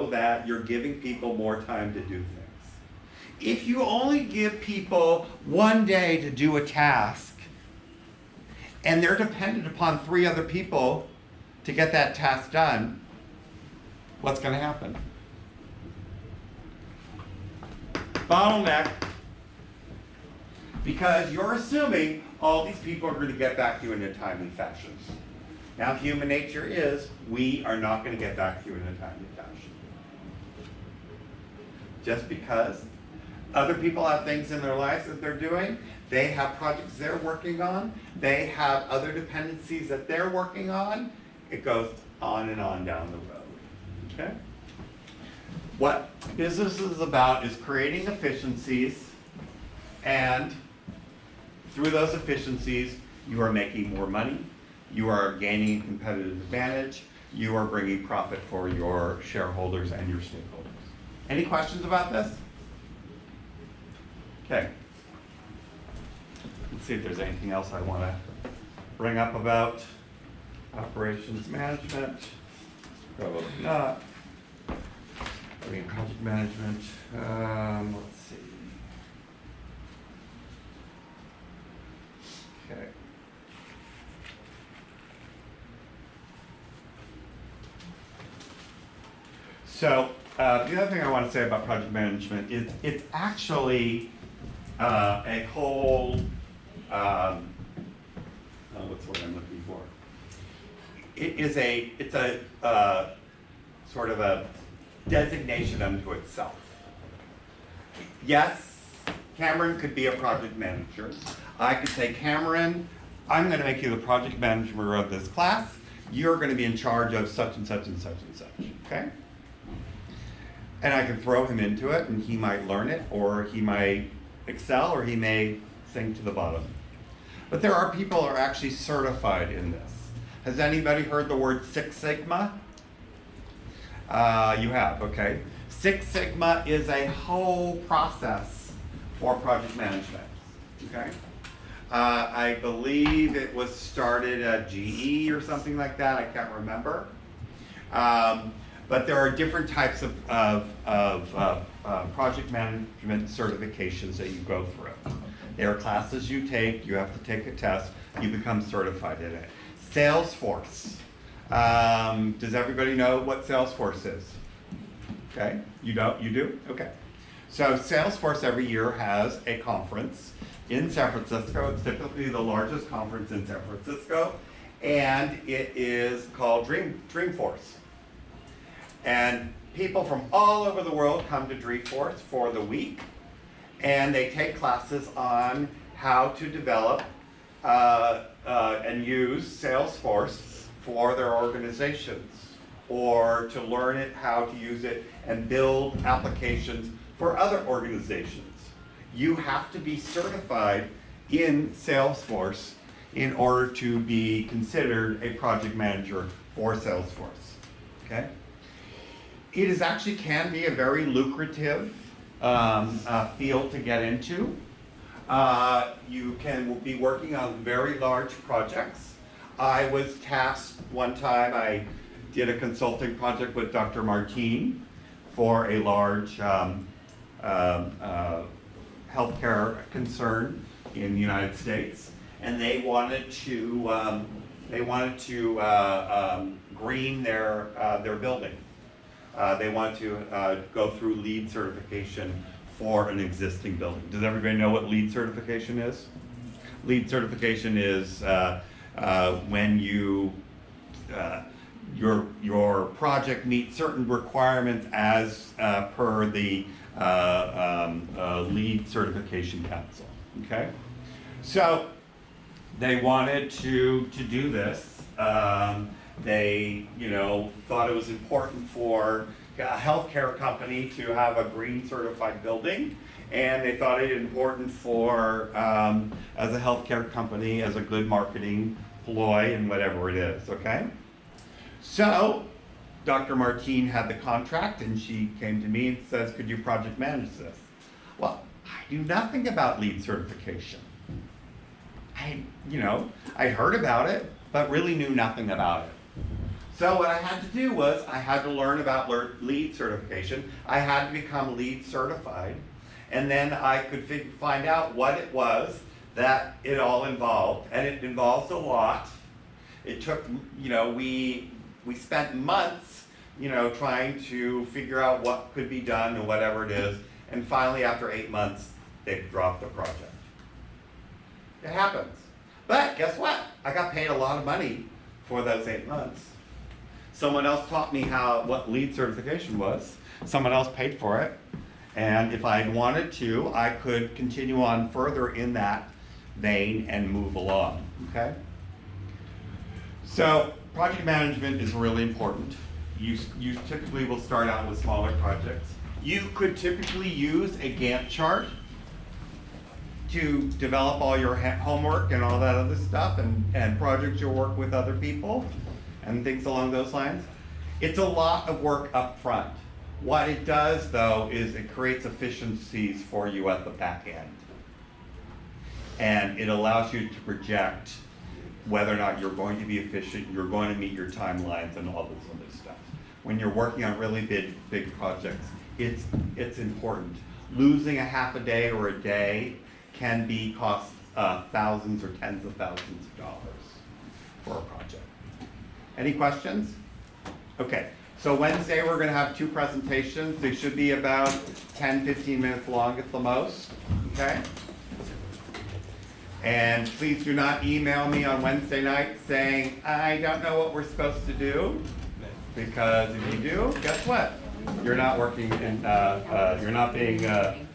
so that you're giving people more time to do things. If you only give people one day to do a task, and they're dependent upon 3 other people to get that task done, what's going to happen? Bottleneck. Because you're assuming all these people are going to get back to you in a timely fashion. Now, human nature is we are not going to get back to you in a timely fashion. Just because other people have things in their lives that they're doing, they have projects they're working on, they have other dependencies that they're working on, it goes on and on down the road, okay? What business is about is creating efficiencies, and through those efficiencies, you are making more money, you are gaining competitive advantage, you are bringing profit for your shareholders and your stakeholders. Any questions about this? Okay. Let's see if there's anything else I want to bring up about operations management. Probably not. I mean, project management. Let's see. Okay. So the other thing I want to say about project management is it's actually a whole, what's the word I'm looking for? It's a sort of a designation unto itself. Yes, Cameron could be a project manager. I could say, Cameron, I'm going to make you the project manager of this class. You're going to be in charge of such and such and such and such, okay? And I can throw him into it, and he might learn it, or he might excel, or he may sink to the bottom. But there are people who are actually certified in this. Has anybody heard the word Six Sigma? You have, okay. Six Sigma is a whole process for project management, okay? I believe it was started at GE or something like that, I can't remember. But there are different types of project management certifications that you go through. There are classes you take, you have to take a test, you become certified in it. Salesforce. Does everybody know what Salesforce is? Okay, you don't? You do? Okay. So Salesforce every year has a conference in San Francisco. It's typically the largest conference in San Francisco, and it is called Dreamforce. And people from all over the world come to Dreamforce for the week, and they take classes on how to develop and use Salesforce for their organizations, or to learn it, how to use it, and build applications for other organizations. You have to be certified in Salesforce in order to be considered a project manager for Salesforce, okay? It is actually can be a very lucrative field to get into. You can be working on very large projects. I was tasked one time, I did a consulting project with Dr. Martine for a large healthcare concern in the United States, and they wanted to green their building. They want to go through LEED certification for an existing building. Does everybody know what LEED certification is? LEED certification is when your project meets certain requirements as per the LEED Certification Council. Okay, so they wanted to do this. They, thought it was important for a healthcare company to have a green certified building, and they thought it important for, as a healthcare company, as a good marketing ploy and whatever it is, okay? So, Dr. Martine had the contract, and she came to me and says, could you project manage this? Well, I knew nothing about LEED certification. I heard about it, but really knew nothing about it. So what I had to do was I had to learn about LEED certification. I had to become LEED certified. And then I could find out what it was that it all involved. And it involves a lot. It took, we spent months, trying to figure out what could be done and whatever it is. And finally, after 8 months, they dropped the project. It happens. But guess what? I got paid a lot of money for those 8 months. Someone else taught me what LEED certification was. Someone else paid for it. And if I wanted to, I could continue on further in that vein and move along, okay? So project management is really important. You typically will start out with smaller projects. You could typically use a Gantt chart to develop all your homework and all that other stuff and projects you'll work with other people and things along those lines. It's a lot of work up front. What it does though is it creates efficiencies for you at the back end. And it allows you to project whether or not you're going to be efficient, you're going to meet your timelines and all this other stuff. When you're working on really big projects, it's important. Losing a half a day or a day can cost thousands or tens of thousands of dollars for a project. Any questions? Okay, so Wednesday we're going to have 2 presentations. They should be about 10-15 minutes long at the most, okay? And please do not email me on Wednesday night saying, I don't know what we're supposed to do, because if you do, guess what? You're not working and you're not being